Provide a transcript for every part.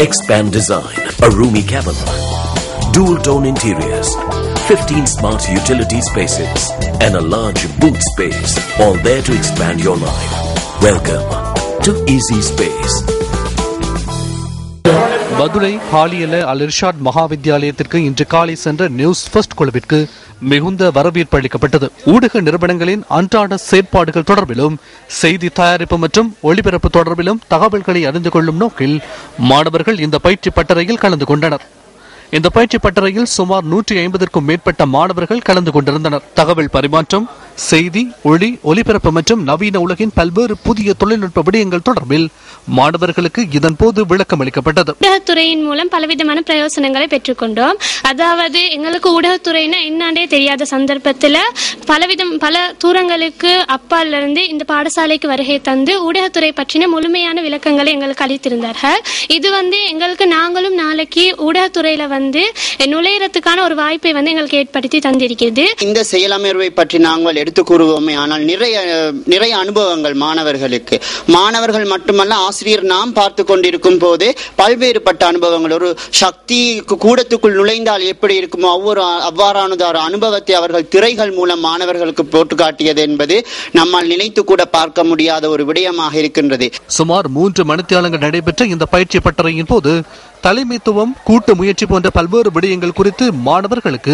Expand Design, a roomy cabin, dual tone interiors, 15 smart utility spaces and a large boot space, all there to expand your life. Welcome to Easy Space. Madurai Haliela அல் இர்ஷாட் மகாவித்யாலயத்திற்கு இன்று காலை சென்ற news first குழுவிற்கு மிகுந்த வரவேற்பு அளிக்கப்பட்டது. ஊடக நிறுவனங்களின் அன்றாட செயற்பாடுகள் தொடர்பிலும் செய்தி தயாரிப்பு மற்றும் ஒளிபரப்பு தொடர்பிலும் தகவல்களை அறிந்து கொள்ளும் நோக்கில் மாணவர்கள் இந்த பயிற்சி பட்டறையில் கலந்து கொண்டனர். இந்த பயிற்சி பட்டறையில் சுமார் 150க்கும் மேற்பட்ட மாணவர்கள் கலந்து கொண்டிருந்தனர். தகவல் பரிமாற்றம், செய்தி, ஒளிபரப்பு மற்றும் நவீன உலகின் பல்வேறு புதிய தொழில்நுட்ப விடயங்கள் தொடர்பில் மாணவர்களுக்கு இதன் போது விளக்கம் அளிக்கப்பட்டது. ஊடகத்துறையின் மூலம் பலவிதமான பிரயோசனங்களை பெற்றுக்கொண்டோம். அதாவது எங்களுக்கு ஊடகத்துறைனா என்னன்னே தெரியாத சந்தர்ப்பத்தில் பல தூரங்களுக்கு அப்பால் இருந்து இந்த பாடசாலைக்கு வருகை தந்து ஊடகத்துறை பற்றின முழுமையான விளக்கங்களை எங்களுக்கு அளித்திருந்தார்கள். இது எங்களுக்கு நாங்களும் நாளைக்கு ஊடகத்துறையில நுழையறதுக்கான ஒரு வாய்ப்பை எங்களுக்கு ஏற்படுத்தி தந்திருக்கிறது. இந்த செயலமர்வை பற்றி நாங்கள் எடுத்து கூறுவோமே, ஆனால் நிறைய அனுபவங்கள் மாணவர்கள் மட்டுமல்ல, ஆசிரியர் நாம் பார்த்து கொண்டிருக்கும் போது பல்வேறுபட்ட அனுபவங்கள், ஒரு சக்தி கூடத்துக்குள் நுழைந்தால் எப்படி இருக்குமோ அவ்வாறான ஒரு அனுபவத்தை அவர்கள் திரைகள் மூலம் மாணவர்களுக்கு போட்டு காட்டியது என்பது நம்மால் நினைத்து கூட பார்க்க முடியாத ஒரு விடயமாக இருக்கின்றது. சுமார் 3 மணித்தியாலங்கள் நடைபெற்ற இந்த பயிற்சி பட்டறையின் போது தலைமைத்துவம், கூட்டு முயற்சி போன்ற பல்வேறு விடயங்கள் குறித்து மாணவர்களுக்கு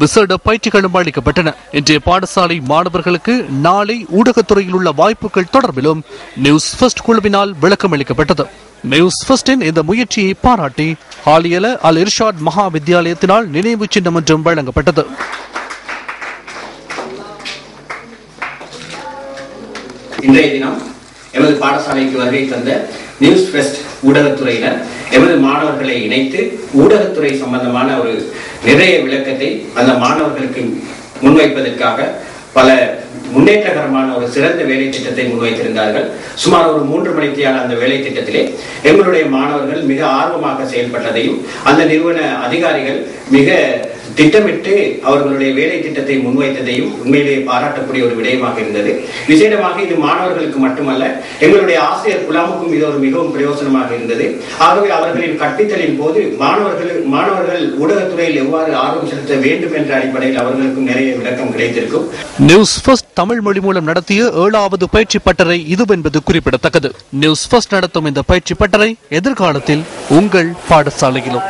விசேட பயிற்சிகளும் அளிக்கப்பட்டன. இன்றைய பாடசாலை மாணவர்களுக்கு நாளை ஊடகத்துறையில் உள்ள வாய்ப்புகள் தொடர்பிலும் நியூஸ் ஃபர்ஸ்ட் குழுவினால் விளக்கம் அளிக்கப்பட்டது. நியூஸ் ஃபர்ஸ்டின் இந்த முயற்சியை பாராட்டி ஹாலியல அல் இர்ஷாட் மகா வித்யாலயத்தினால் நினைவு சின்னம் ஒன்றும் வழங்கப்பட்டது. இன்றைய தினம் எமது பாடசாலைக்கு வருகை தந்த நியூஸ் ஃபர்ஸ்ட் ஊடகத்துறையினர் எமது மாணவர்களை இணைத்து ஊடகத்துறை சம்பந்தமான ஒரு நிறைய விளக்கத்தை அந்த மாணவர்களுக்கு முன்வைப்பதற்காக பல முன்னேற்றகரமான ஒரு சிறந்த வேலை திட்டத்தை முன்வைத்திருந்தார்கள். சுமார் ஒரு 3 மணித்தியான அந்த வேலை திட்டத்திலே எங்களுடைய மாணவர்கள் மிக ஆர்வமாக செயல்பட்டதையும் அந்த நிறுவன அதிகாரிகள் மிக திட்டமிட்டு அவர்களுடைய வேலை திட்டத்தை முன்வைத்ததையும் உண்மையிலேயே பாராட்டக்கூடிய ஒரு விடயமாக இருந்தது. விசேடமாக இது மாணவர்களுக்கு மட்டுமல்ல, எங்களுடைய ஆசிரியர் குழாமுக்கும் இது ஒரு மிகவும் பிரயோசனமாக இருந்தது. ஆகவே அவர்களின் கற்பித்தலின் போது மாணவர்கள் ஊடகத்துறையில் எவ்வாறு ஆர்வம் செலுத்த வேண்டும் என்ற அடிப்படையில் அவர்களுக்கும் நிறைய விளக்கம் கிடைத்திருக்கும். நியூஸ் ஃபர்ஸ்ட் தமிழ் மொழி மூலம் நடத்திய 7வது பயிற்சி பட்டறை இதுவென்பது குறிப்பிடத்தக்கது. நியூஸ் ஃபர்ஸ்ட் நடத்தும் இந்த பயிற்சி பட்டறை எதிர்காலத்தில் உங்கள் பாடசாலையிலும்